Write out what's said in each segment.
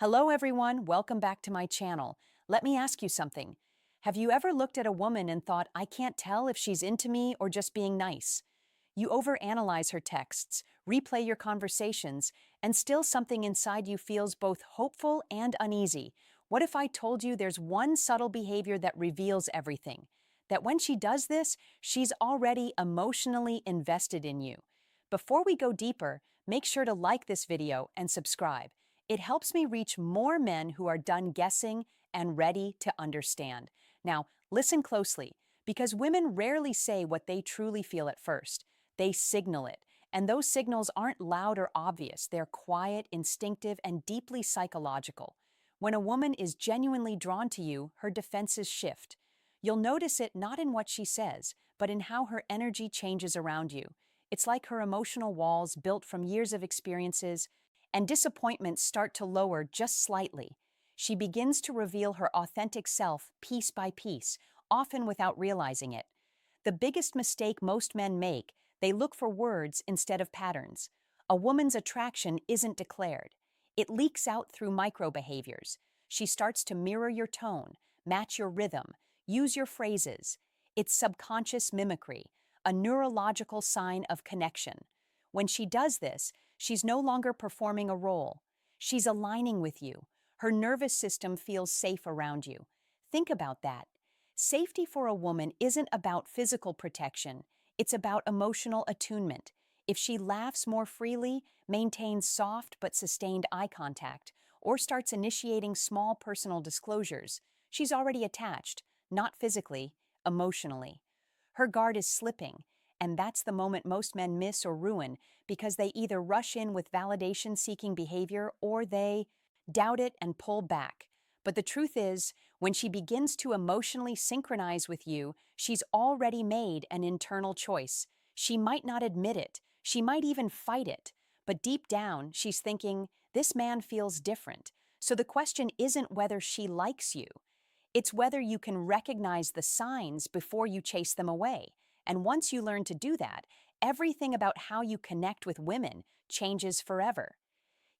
Hello everyone, welcome back to my channel. Let me ask you something. Have you ever looked at a woman and thought, I can't tell if she's into me or just being nice? You overanalyze her texts, replay your conversations, and still something inside you feels both hopeful and uneasy. What if I told you there's one subtle behavior that reveals everything? That when she does this, she's already emotionally invested in you. Before we go deeper, make sure to like this video and subscribe. It helps me reach more men who are done guessing and ready to understand. Now, listen closely, because women rarely say what they truly feel at first. They signal it, and those signals aren't loud or obvious. They're quiet, instinctive, and deeply psychological. When a woman is genuinely drawn to you, her defenses shift. You'll notice it not in what she says, but in how her energy changes around you. It's like her emotional walls, built from years of experiences, and disappointments start to lower just slightly. She begins to reveal her authentic self piece by piece, often without realizing it. The biggest mistake most men make, they look for words instead of patterns. A woman's attraction isn't declared. It leaks out through micro-behaviors. She starts to mirror your tone, match your rhythm, use your phrases. It's subconscious mimicry, a neurological sign of connection. When she does this, she's no longer performing a role. She's aligning with you. Her nervous system feels safe around you. Think about that. Safety for a woman isn't about physical protection. It's about emotional attunement. If she laughs more freely, maintains soft but sustained eye contact, or starts initiating small personal disclosures, she's already attached, not physically, emotionally. Her guard is slipping, and that's the moment most men miss or ruin because they either rush in with validation-seeking behavior or they doubt it and pull back. But the truth is, when she begins to emotionally synchronize with you, she's already made an internal choice. She might not admit it. She might even fight it. But deep down, she's thinking, this man feels different. So the question isn't whether she likes you. It's whether you can recognize the signs before you chase them away. And once you learn to do that, everything about how you connect with women changes forever.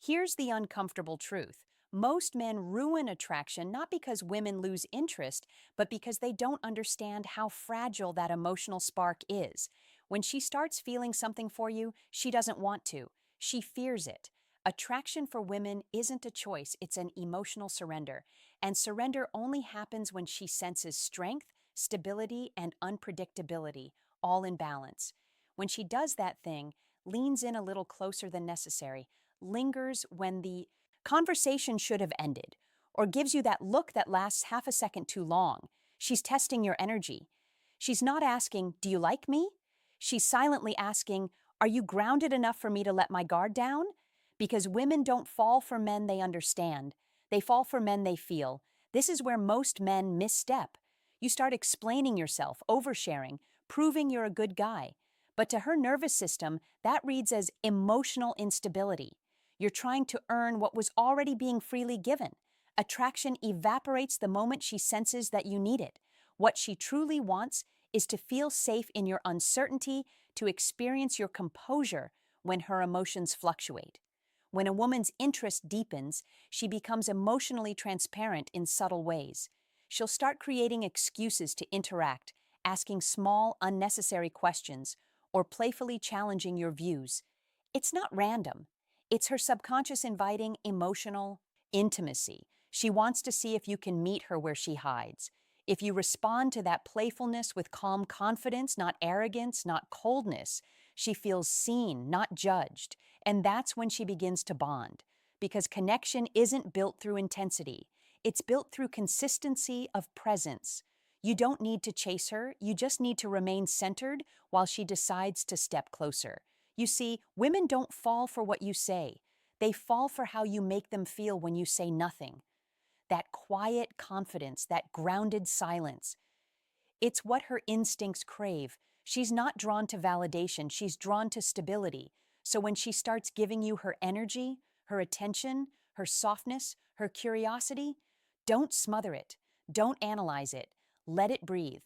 Here's the uncomfortable truth. Most men ruin attraction not because women lose interest, but because they don't understand how fragile that emotional spark is. When she starts feeling something for you, she doesn't want to. She fears it. Attraction for women isn't a choice, it's an emotional surrender. And surrender only happens when she senses strength, stability, and unpredictability, all in balance. When she does that thing, leans in a little closer than necessary, lingers when the conversation should have ended, or gives you that look that lasts half a second too long. She's testing your energy. She's not asking, do you like me? She's silently asking, are you grounded enough for me to let my guard down? Because women don't fall for men they understand. They fall for men they feel. This is where most men misstep. You start explaining yourself, oversharing, proving you're a good guy. But to her nervous system, that reads as emotional instability. You're trying to earn what was already being freely given. Attraction evaporates the moment she senses that you need it. What she truly wants is to feel safe in your uncertainty, to experience your composure when her emotions fluctuate. When a woman's interest deepens, she becomes emotionally transparent in subtle ways. She'll start creating excuses to interact, asking small, unnecessary questions, or playfully challenging your views. It's not random. It's her subconscious inviting emotional intimacy. She wants to see if you can meet her where she hides. If you respond to that playfulness with calm confidence, not arrogance, not coldness, she feels seen, not judged. And that's when she begins to bond. Because connection isn't built through intensity. It's built through consistency of presence. You don't need to chase her, you just need to remain centered while she decides to step closer. You see, women don't fall for what you say. They fall for how you make them feel when you say nothing. That quiet confidence, that grounded silence. It's what her instincts crave. She's not drawn to validation, she's drawn to stability. So when she starts giving you her energy, her attention, her softness, her curiosity, don't smother it. Don't analyze it. Let it breathe.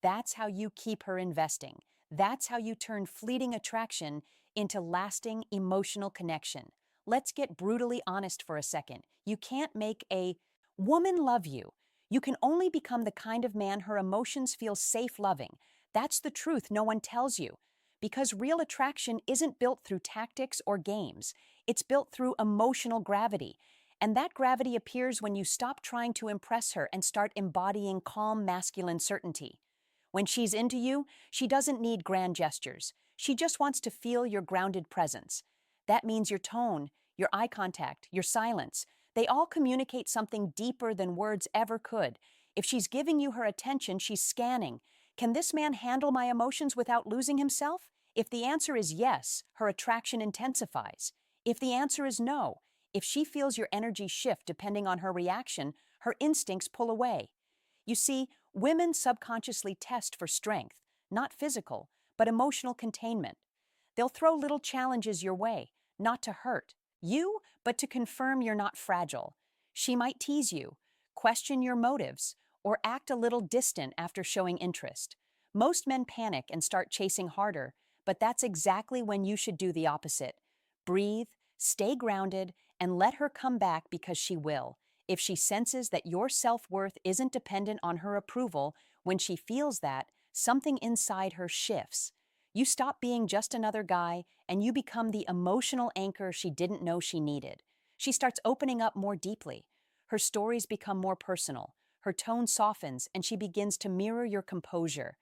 That's how you keep her investing. That's how you turn fleeting attraction into lasting emotional connection. Let's get brutally honest for a second. You can't make a woman love you. You can only become the kind of man her emotions feel safe loving. That's the truth no one tells you. Because real attraction isn't built through tactics or games. It's built through emotional gravity. And that gravity appears when you stop trying to impress her and start embodying calm masculine certainty. When she's into you, she doesn't need grand gestures. She just wants to feel your grounded presence. That means your tone, your eye contact, your silence. They all communicate something deeper than words ever could. If she's giving you her attention, she's scanning. Can this man handle my emotions without losing himself? If the answer is yes, her attraction intensifies. If the answer is no, if she feels your energy shift depending on her reaction, her instincts pull away. You see, women subconsciously test for strength, not physical, but emotional containment. They'll throw little challenges your way, not to hurt you, but to confirm you're not fragile. She might tease you, question your motives, or act a little distant after showing interest. Most men panic and start chasing harder, but that's exactly when you should do the opposite. Breathe, stay grounded, and let her come back because she will. If she senses that your self-worth isn't dependent on her approval, when she feels that, something inside her shifts. You stop being just another guy and you become the emotional anchor she didn't know she needed. She starts opening up more deeply. Her stories become more personal. Her tone softens and she begins to mirror your composure.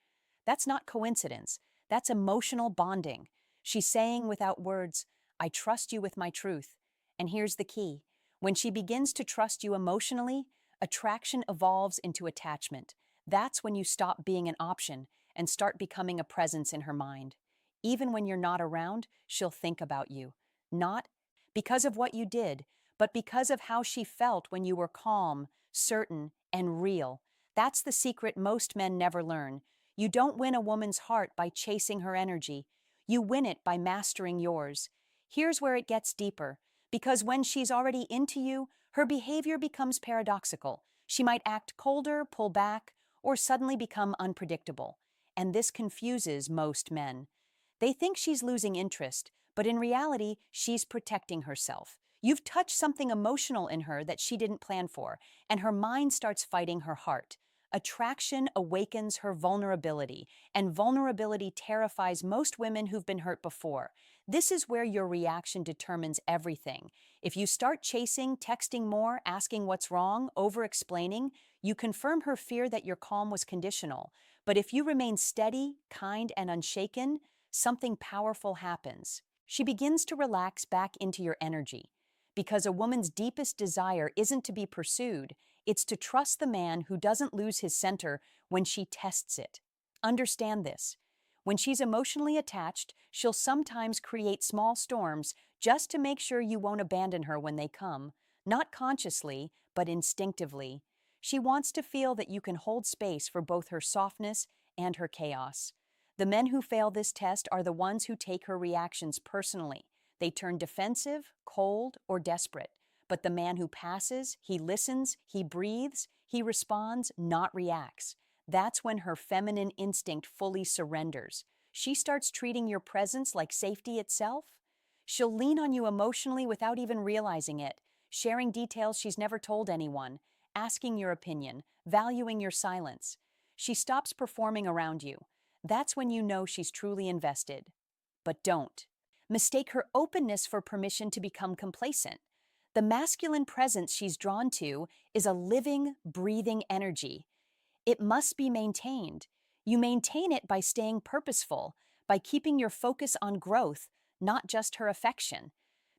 That's not coincidence. That's emotional bonding. She's saying without words, I trust you with my truth. And here's the key. When she begins to trust you emotionally, attraction evolves into attachment. That's when you stop being an option and start becoming a presence in her mind. Even when you're not around, she'll think about you. Not because of what you did, but because of how she felt when you were calm, certain, and real. That's the secret most men never learn. You don't win a woman's heart by chasing her energy. You win it by mastering yours. Here's where it gets deeper. Because when she's already into you, her behavior becomes paradoxical. She might act colder, pull back, or suddenly become unpredictable. And this confuses most men. They think she's losing interest, but in reality, she's protecting herself. You've touched something emotional in her that she didn't plan for, and her mind starts fighting her heart. Attraction awakens her vulnerability, and vulnerability terrifies most women who've been hurt before. This is where your reaction determines everything. If you start chasing, texting more, asking what's wrong, over-explaining, you confirm her fear that your calm was conditional. But if you remain steady, kind, and unshaken, something powerful happens. She begins to relax back into your energy. Because a woman's deepest desire isn't to be pursued, it's to trust the man who doesn't lose his center when she tests it. Understand this. When she's emotionally attached, she'll sometimes create small storms just to make sure you won't abandon her when they come. Not consciously, but instinctively. She wants to feel that you can hold space for both her softness and her chaos. The men who fail this test are the ones who take her reactions personally. They turn defensive, cold, or desperate. But the man who passes, he listens, he breathes, he responds, not reacts. That's when her feminine instinct fully surrenders. She starts treating your presence like safety itself. She'll lean on you emotionally without even realizing it, sharing details she's never told anyone, asking your opinion, valuing your silence. She stops performing around you. That's when you know she's truly invested. But don't mistake her openness for permission to become complacent. The masculine presence she's drawn to is a living, breathing energy. It must be maintained. You maintain it by staying purposeful, by keeping your focus on growth, not just her affection.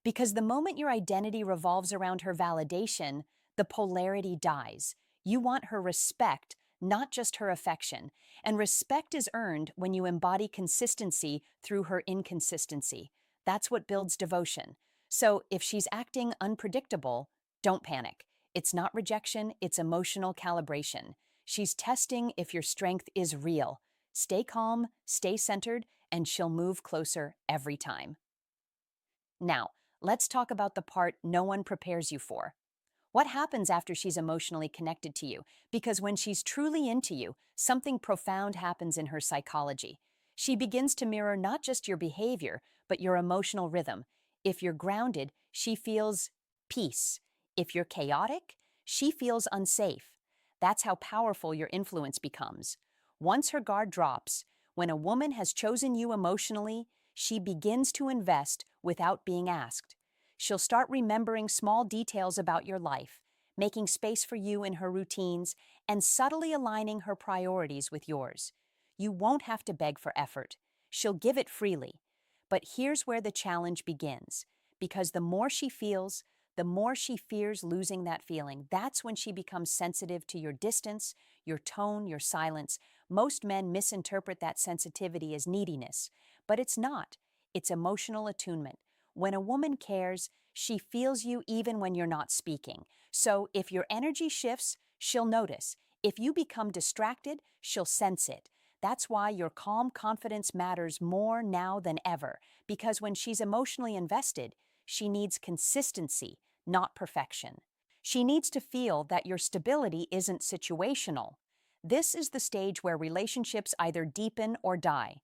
Because the moment your identity revolves around her validation, the polarity dies. You want her respect, not just her affection. And respect is earned when you embody consistency through her inconsistency. That's what builds devotion. So if she's acting unpredictable, don't panic. It's not rejection, it's emotional calibration. She's testing if your strength is real. Stay calm, stay centered, and she'll move closer every time. Now, let's talk about the part no one prepares you for. What happens after she's emotionally connected to you? Because when she's truly into you, something profound happens in her psychology. She begins to mirror not just your behavior, but your emotional rhythm. If you're grounded, she feels peace. If you're chaotic, she feels unsafe. That's how powerful your influence becomes. Once her guard drops, when a woman has chosen you emotionally, she begins to invest without being asked. She'll start remembering small details about your life, making space for you in her routines, and subtly aligning her priorities with yours. You won't have to beg for effort. She'll give it freely. But here's where the challenge begins, because the more she feels, the more she fears losing that feeling. That's when she becomes sensitive to your distance, your tone, your silence. Most men misinterpret that sensitivity as neediness, but it's not. It's emotional attunement. When a woman cares, she feels you even when you're not speaking. So if your energy shifts, she'll notice. If you become distracted, she'll sense it. That's why your calm confidence matters more now than ever, because when she's emotionally invested, she needs consistency, not perfection. She needs to feel that your stability isn't situational. This is the stage where relationships either deepen or die.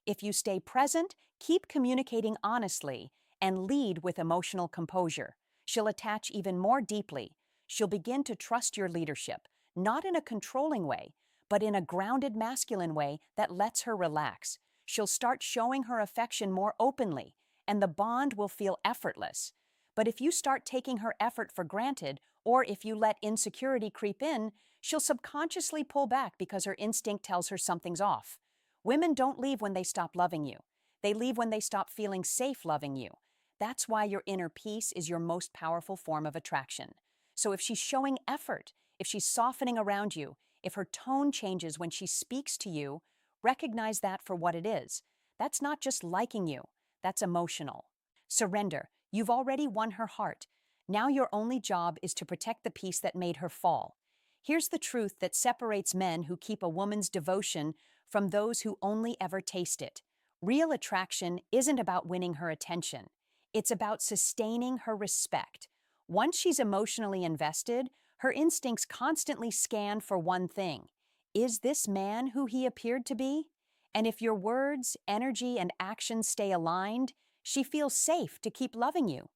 If you stay present, keep communicating honestly, and lead with emotional composure, she'll attach even more deeply. She'll begin to trust your leadership, not in a controlling way, but in a grounded masculine way that lets her relax. She'll start showing her affection more openly, and the bond will feel effortless. But if you start taking her effort for granted, or if you let insecurity creep in, she'll subconsciously pull back because her instinct tells her something's off. Women don't leave when they stop loving you. They leave when they stop feeling safe loving you. That's why your inner peace is your most powerful form of attraction. So if she's showing effort, if she's softening around you, if her tone changes when she speaks to you, recognize that for what it is. That's not just liking you, that's emotional. Surrender. You've already won her heart. Now your only job is to protect the piece that made her fall. Here's the truth that separates men who keep a woman's devotion from those who only ever taste it. Real attraction isn't about winning her attention. It's about sustaining her respect. Once she's emotionally invested, her instincts constantly scan for one thing. Is this man who he appeared to be? And if your words, energy, and actions stay aligned, she feels safe to keep loving you.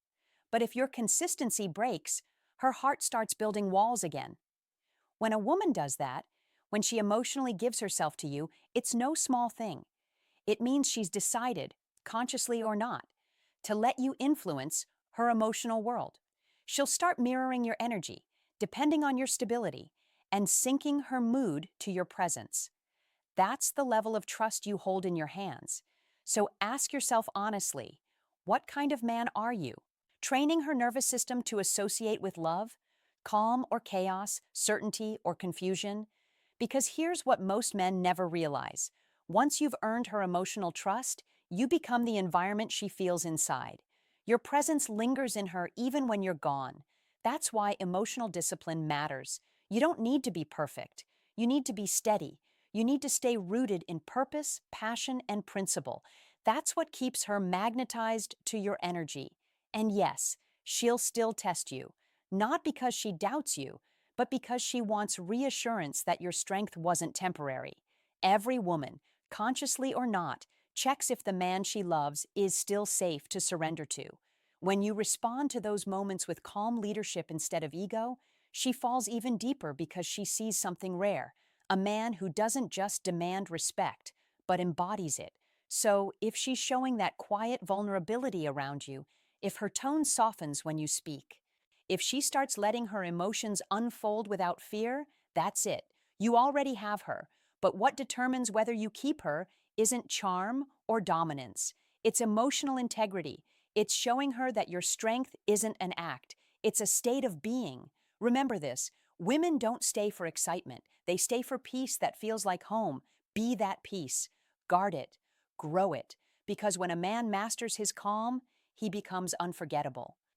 But if your consistency breaks, her heart starts building walls again. When a woman does that, when she emotionally gives herself to you, it's no small thing. It means she's decided, consciously or not, to let you influence her emotional world. She'll start mirroring your energy, depending on your stability, and syncing her mood to your presence. That's the level of trust you hold in your hands. So ask yourself honestly, what kind of man are you? Training her nervous system to associate with love, calm or chaos, certainty or confusion? Because here's what most men never realize. Once you've earned her emotional trust, you become the environment she feels inside. Your presence lingers in her even when you're gone. That's why emotional discipline matters. You don't need to be perfect. You need to be steady. You need to stay rooted in purpose, passion, and principle. That's what keeps her magnetized to your energy. And yes, she'll still test you, not because she doubts you, but because she wants reassurance that your strength wasn't temporary. Every woman, consciously or not, checks if the man she loves is still safe to surrender to. When you respond to those moments with calm leadership instead of ego, she falls even deeper because she sees something rare, a man who doesn't just demand respect, but embodies it. So, if she's showing that quiet vulnerability around you, if her tone softens when you speak, if she starts letting her emotions unfold without fear, that's it. You already have her. But what determines whether you keep her isn't charm or dominance. It's emotional integrity. It's showing her that your strength isn't an act. It's a state of being. Remember this. Women don't stay for excitement. They stay for peace that feels like home. Be that peace. Guard it. Grow it. Because when a man masters his calm, he becomes unforgettable.